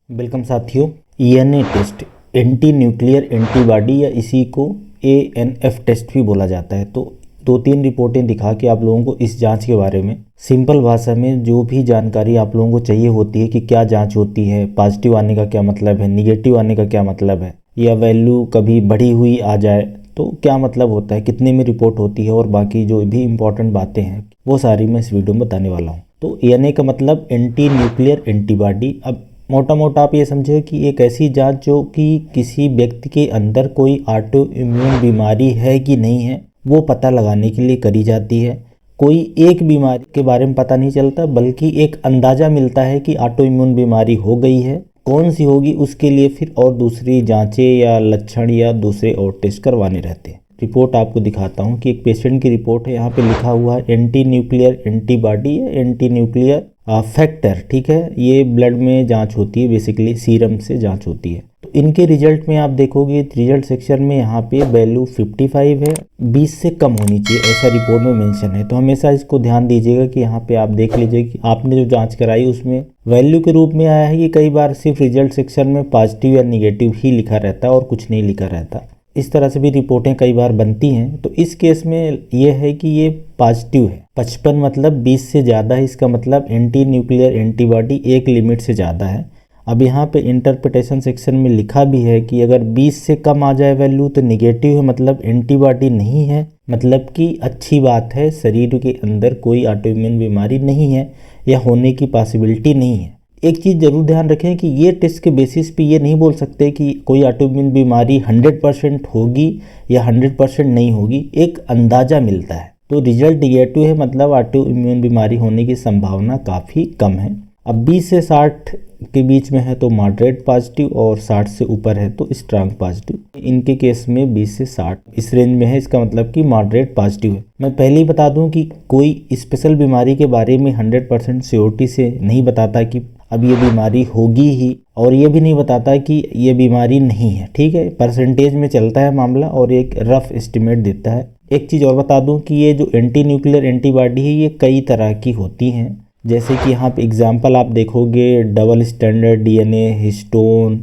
Welcome साथियों। ENA test anti nuclear antibody या इसी को एएनएफ टेस्ट भी बोला जाता है। तो 2-3 रिपोर्टें दिखा के आप लोगों को इस जांच के बारे में सिंपल भाषा में जो भी जानकारी आप लोगों को चाहिए होती है कि क्या जांच होती है, पॉजिटिव आने का क्या मतलब है, निगेटिव आने का क्या मतलब है, या वैल्यू कभी बढ़ी हुई आ जाए तो क्या मतलब होता है, कितने में रिपोर्ट होती है, और बाकी जो भी इम्पोर्टेंट बातें हैं वो सारी मैं इस वीडियो में बताने वाला हूँ। तो ईएनए का मतलब एंटी न्यूक्लियर एंटीबॉडी। अब मोटा मोटा आप ये समझे कि एक ऐसी जांच जो कि किसी व्यक्ति के अंदर कोई ऑटो इम्यून बीमारी है कि नहीं है वो पता लगाने के लिए करी जाती है। कोई एक बीमारी के बारे में पता नहीं चलता बल्कि एक अंदाज़ा मिलता है कि ऑटो इम्यून बीमारी हो गई है, कौन सी होगी उसके लिए फिर और दूसरी जांचें या लक्षण या दूसरे और टेस्ट करवाने रहते हैं। रिपोर्ट आपको दिखाता हूँ कि एक पेशेंट की रिपोर्ट है। यहाँ पे लिखा हुआ है एंटी न्यूक्लियर एंटीबॉडी या एंटी न्यूक्लियर फैक्टर, ठीक है। ये ब्लड में जांच होती है, बेसिकली सीरम से जांच होती है। तो इनके रिजल्ट में आप देखोगे रिजल्ट सेक्शन में यहाँ पे वैल्यू 55 है, 20 से कम होनी चाहिए ऐसा रिपोर्ट में मेंशन है। तो हमेशा इसको ध्यान दीजिएगा कि यहाँ पे आप देख लीजिए कि आपने जो जांच कराई उसमें वैल्यू के रूप में आया है कि कई बार सिर्फ रिजल्ट सेक्शन में पॉजिटिव या निगेटिव ही लिखा रहता है और कुछ नहीं लिखा रहता। इस तरह से भी रिपोर्टें कई बार बनती हैं। तो इस केस में ये है कि ये पॉजिटिव है। 55 मतलब 20 से ज़्यादा है, इसका मतलब एंटी न्यूक्लियर एंटीबॉडी एक लिमिट से ज़्यादा है। अब यहाँ पे इंटरप्रिटेशन सेक्शन में लिखा भी है कि अगर 20 से कम आ जाए वैल्यू तो निगेटिव है, मतलब एंटीबॉडी नहीं है, मतलब कि अच्छी बात है, शरीर के अंदर कोई ऑटोइम्यून बीमारी नहीं है या होने की पॉसिबिलिटी नहीं है। एक चीज़ ज़रूर ध्यान रखें कि ये टेस्ट के बेसिस पे ये नहीं बोल सकते कि कोई ऑटोइम्यून बीमारी 100% होगी या 100% नहीं होगी, एक अंदाज़ा मिलता है। तो रिजल्ट निगेटिव है मतलब ऑटो इम्यून बीमारी होने की संभावना काफ़ी कम है। अब 20 से 60 के बीच में है तो मॉडरेट पॉजिटिव, और 60 से ऊपर है तो स्ट्रांग पॉजिटिव। इनके केस में 20 से 60 इस रेंज में है, इसका मतलब कि मॉडरेट पॉजिटिव है। मैं पहले ही बता दूं कि कोई स्पेशल बीमारी के बारे में 100% श्योरिटी से नहीं बताता कि अब ये बीमारी होगी ही, और ये भी नहीं बताता कि ये बीमारी नहीं है, ठीक है। परसेंटेज में चलता है मामला और एक रफ एस्टिमेट देता है। एक चीज़ और बता दूं कि ये जो एंटी न्यूक्लियर एंटीबॉडी है ये कई तरह की होती हैं। जैसे कि यहाँ पे एग्जांपल आप देखोगे double standard DNA, histone,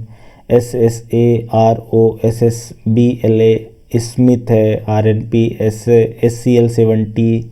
SSA, RO, SSBLA, Smith है, RNP, SCL70,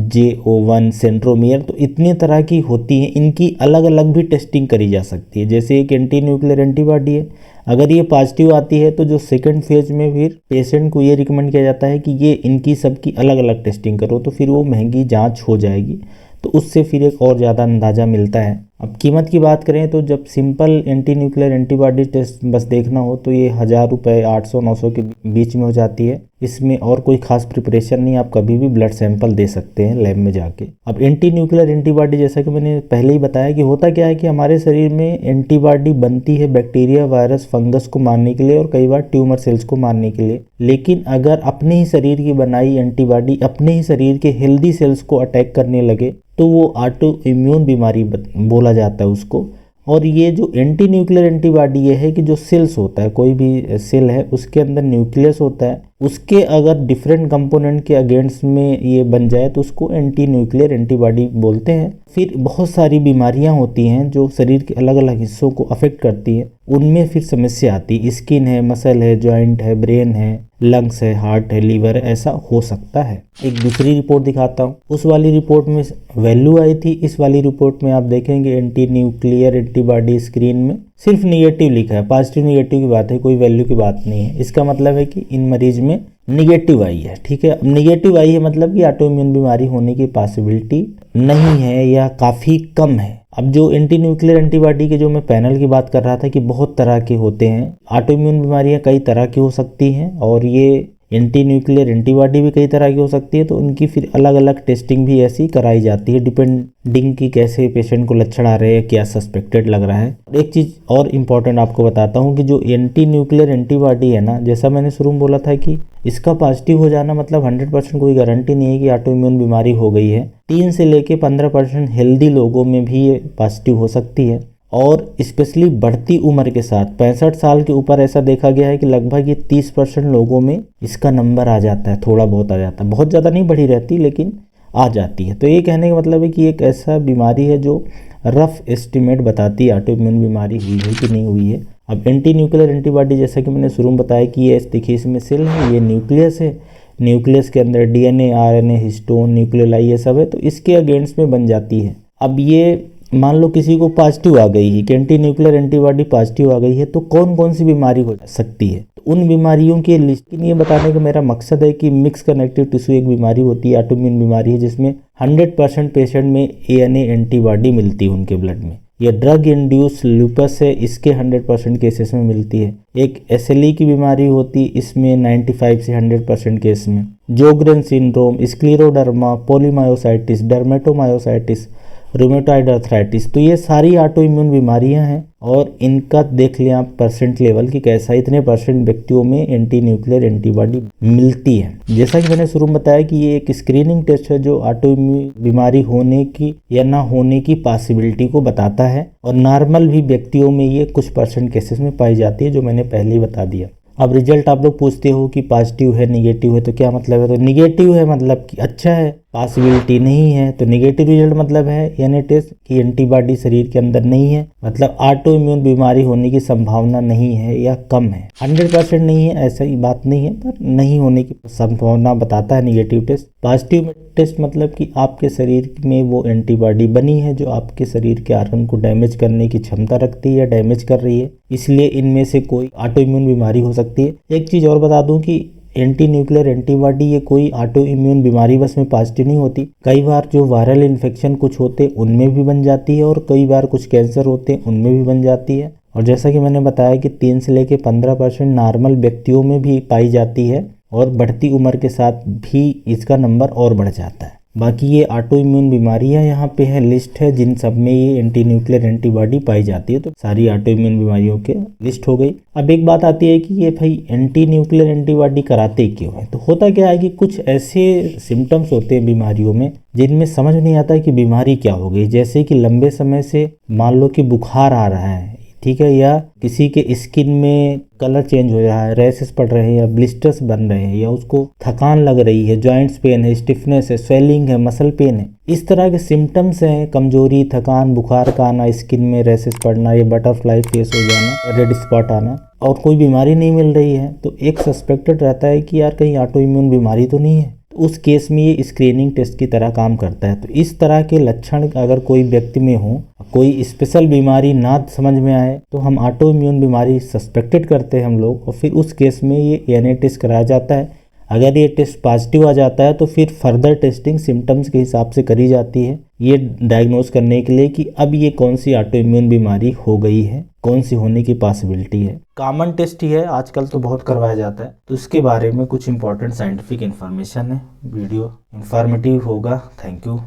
JO1, सेंट्रोमियर। तो इतनी तरह की होती हैं, इनकी अलग अलग भी टेस्टिंग करी जा सकती है। जैसे एक एंटी न्यूक्लियर एंटीबॉडी है, अगर ये पॉजिटिव आती है तो जो सेकंड फेज में फिर पेशेंट को ये रिकमेंड किया जाता है कि ये इनकी सबकी अलग अलग टेस्टिंग करो, तो फिर वो महंगी जांच हो जाएगी, तो उससे फिर एक और ज़्यादा अंदाज़ा मिलता है। अब कीमत की बात करें तो जब simple anti nuclear antibody test बस देखना हो तो ये 1000 रुपये 800-900 के बीच में हो जाती है। इसमें और कोई खास प्रिपरेशन नहीं, आप कभी भी ब्लड सैंपल दे सकते हैं लैब में जाके। अब एंटी न्यूक्लियर एंटीबॉडी जैसा कि मैंने पहले ही बताया कि होता क्या है कि हमारे शरीर में एंटीबॉडी बनती है बैक्टीरिया, वायरस, फंगस को मारने के लिए और कई बार ट्यूमर सेल्स को मारने के लिए। लेकिन अगर अपने ही शरीर की बनाई एंटीबॉडी अपने ही शरीर के हेल्दी सेल्स को अटैक करने लगे तो वो ऑटो इम्यून बीमारी बोला जाता है उसको। और ये जो एंटी न्यूक्लियर एंटीबॉडी ये है कि जो सेल्स होता है, कोई भी सेल है उसके अंदर न्यूक्लियस होता है, उसके अगर डिफरेंट कंपोनेंट के अगेंस्ट में ये बन जाए तो उसको एंटी न्यूक्लियर एंटीबॉडी बोलते हैं। फिर बहुत सारी बीमारियां होती हैं जो शरीर के अलग अलग हिस्सों को अफेक्ट करती हैं, उनमें फिर समस्या आती है। स्किन है, मसल है, जॉइंट है, ब्रेन है, लंग्स है, हार्ट है, लीवर है, ऐसा हो सकता है। एक दूसरी रिपोर्ट दिखाता हूँ। उस वाली रिपोर्ट में वैल्यू आई थी, इस वाली रिपोर्ट में आप देखेंगे एंटी न्यूक्लियर एंटीबॉडी स्क्रीन में सिर्फ निगेटिव लिखा है। पॉजिटिव निगेटिव की बात है, कोई वैल्यू की बात नहीं है। इसका मतलब है कि इन मरीज में निगेटिव आई है, ठीक है। अब निगेटिव आई है मतलब कि ऑटो इम्यून बीमारी होने की पॉसिबिलिटी नहीं है या काफ़ी कम है। अब जो एंटी न्यूक्लियर एंटीबॉडी के जो मैं पैनल की बात कर रहा था कि बहुत तरह के होते हैं, ऑटो इम्यून बीमारियां कई तरह की हो सकती हैं और ये एंटी न्यूक्लियर एंटीबॉडी भी कई तरह की हो सकती है। तो उनकी फिर अलग अलग टेस्टिंग भी ऐसी कराई जाती है डिपेंडिंग कि कैसे पेशेंट को लक्षण आ रहे हैं, क्या सस्पेक्टेड लग रहा है। एक चीज़ और इम्पॉर्टेंट आपको बताता हूँ कि जो एंटी न्यूक्लियर एंटीबॉडी है ना, जैसा मैंने शुरू में बोला था कि इसका पॉजिटिव हो जाना मतलब 100% कोई गारंटी नहीं है कि ऑटो इम्यून बीमारी हो गई है। 3 से लेके 15% हेल्दी लोगों में भी ये पॉजिटिव हो सकती है। और स्पेशली बढ़ती उम्र के साथ 65 साल के ऊपर ऐसा देखा गया है कि लगभग ये 30% लोगों में इसका नंबर आ जाता है, थोड़ा बहुत आ जाता है, बहुत ज़्यादा नहीं बढ़ी रहती लेकिन आ जाती है। तो ये कहने का मतलब है कि एक ऐसा बीमारी है जो रफ एस्टिमेट बताती है ऑटो इम्यून बीमारी हुई है कि नहीं हुई है। अब एंटी न्यूक्लियर एंटीबॉडी जैसा कि मैंने शुरू में बताया कि ये देखिए इसमें सेल है, ये न्यूक्लियस है, न्यूक्लियस के अंदर डीएनए, आरएनए, हिस्टोन, न्यूक्लियोलाई ये सब है, तो इसके अगेंस्ट में बन जाती है। अब ये मान लो किसी को पॉजिटिव आ गई है कि एंटी न्यूक्लियर एंटीबॉडी पॉजिटिव आ गई है, तो कौन कौन सी बीमारी हो सकती है, तो उन बीमारियों की लिस्ट ये बताने का मेरा मकसद है कि मिक्स कनेक्टिव टिश्यू एक बीमारी होती है, ऑटोइम्यून बीमारी है, जिसमें 100% पेशेंट में एएनए एंटीबॉडी मिलती है उनके ब्लड में। यह ड्रग इंड्यूस लूपस है, इसके 100% केसेस में मिलती है। एक एसएलई की बीमारी होती है, इसमें 95 से 100% केस में। Sjogren syndrome, scleroderma, polymyositis, dermatomyositis, rheumatoid arthritis, तो ये सारी ऑटो इम्यून बीमारियां हैं और इनका देख लें आप परसेंट लेवल कि कैसा इतने परसेंट व्यक्तियों में एंटी न्यूक्लियर एंटीबॉडी मिलती है। जैसा कि मैंने शुरू में बताया कि ये एक स्क्रीनिंग टेस्ट है जो ऑटो इम्यून बीमारी होने की या ना होने की पॉसिबिलिटी को बताता है, और नॉर्मल भी व्यक्तियों में ये कुछ परसेंट केसेस में पाई जाती है, जो मैंने पहले ही बता दिया। अब रिजल्ट आप लोग पूछते हो कि पॉजिटिव है निगेटिव है, तो क्या मतलब है, तो निगेटिव है मतलब कि अच्छा है, पॉसिबिलिटी नहीं है, तो निगेटिव रिजल्ट मतलब है यानी टेस्ट की एंटीबॉडी शरीर के अंदर नहीं है, मतलब ऑटो इम्यून बीमारी होने की संभावना नहीं है या कम है। 100% नहीं है ऐसा ही बात नहीं है, पर नहीं होने की संभावना बताता है निगेटिव टेस्ट। पॉजिटिव टेस्ट मतलब कि आपके शरीर में वो एंटीबॉडी बनी है जो आपके शरीर के आर्गन को डैमेज करने की क्षमता रखती है, डैमेज कर रही है, इसलिए इनमें से कोई ऑटो इम्यून बीमारी हो सकती है। एक चीज़ और बता दूं कि एंटी न्यूक्लियर एंटीबॉडी ये कोई ऑटो इम्यून बीमारी बस में पॉजिटिव नहीं होती, कई बार जो वायरल इन्फेक्शन कुछ होते उनमें भी बन जाती है, और कई बार कुछ कैंसर होते हैं उनमें भी बन जाती है। और जैसा कि मैंने बताया कि 3 से लेकर 15% नॉर्मल व्यक्तियों में भी पाई जाती है, और बढ़ती उम्र के साथ भी इसका नंबर और बढ़ जाता है। बाकी ये ऑटो इम्यून बीमारियां यहाँ पे है, लिस्ट है जिन सब में ये एंटी न्यूक्लियर एंटीबॉडी पाई जाती है, तो सारी ऑटो इम्यून बीमारियों के लिस्ट हो गई। अब एक बात आती है कि ये भाई एंटी न्यूक्लियर एंटीबॉडी कराते क्यों है, तो होता क्या है कि कुछ ऐसे सिम्टम्स होते हैं बीमारियों में जिनमें समझ नहीं आता कि बीमारी क्या हो गई। जैसे कि लंबे समय से मान लो कि बुखार आ रहा है, ठीक है, या किसी के स्किन में कलर चेंज हो रहा है, रैशेस पड़ रहे हैं, या ब्लिस्टर्स बन रहे हैं, या उसको थकान लग रही है, जॉइंट्स पेन है, स्टिफनेस है, स्वेलिंग है, मसल पेन है, इस तरह के सिम्टम्स हैं, कमजोरी, थकान, बुखार का आना, स्किन में रैशेस पड़ना, ये बटरफ्लाई फेस हो जाना, रेड स्पॉट आना, और कोई बीमारी नहीं मिल रही है, तो एक सस्पेक्टेड रहता है कि यार कहीं ऑटो इम्यून बीमारी तो नहीं है। तो उस केस में ये स्क्रीनिंग टेस्ट की तरह काम करता है। तो इस तरह के लक्षण अगर कोई व्यक्ति में हो, कोई स्पेशल बीमारी ना समझ में आए, तो हम ऑटो इम्यून बीमारी सस्पेक्टेड करते हैं हम लोग, और फिर उस केस में ये एएनए टेस्ट कराया जाता है। अगर ये टेस्ट पॉजिटिव आ जाता है तो फिर फर्दर टेस्टिंग सिम्टम्स के हिसाब से करी जाती है, ये डायग्नोज करने के लिए कि अब ये कौन सी ऑटो इम्यून बीमारी हो गई है, कौन सी होने की पॉसिबिलिटी है। कॉमन टेस्ट ही है, आजकल तो बहुत करवाया जाता है, तो इसके बारे में कुछ इंपॉर्टेंट साइंटिफिक इन्फॉर्मेशन है। वीडियो इन्फॉर्मेटिव होगा। Thank you.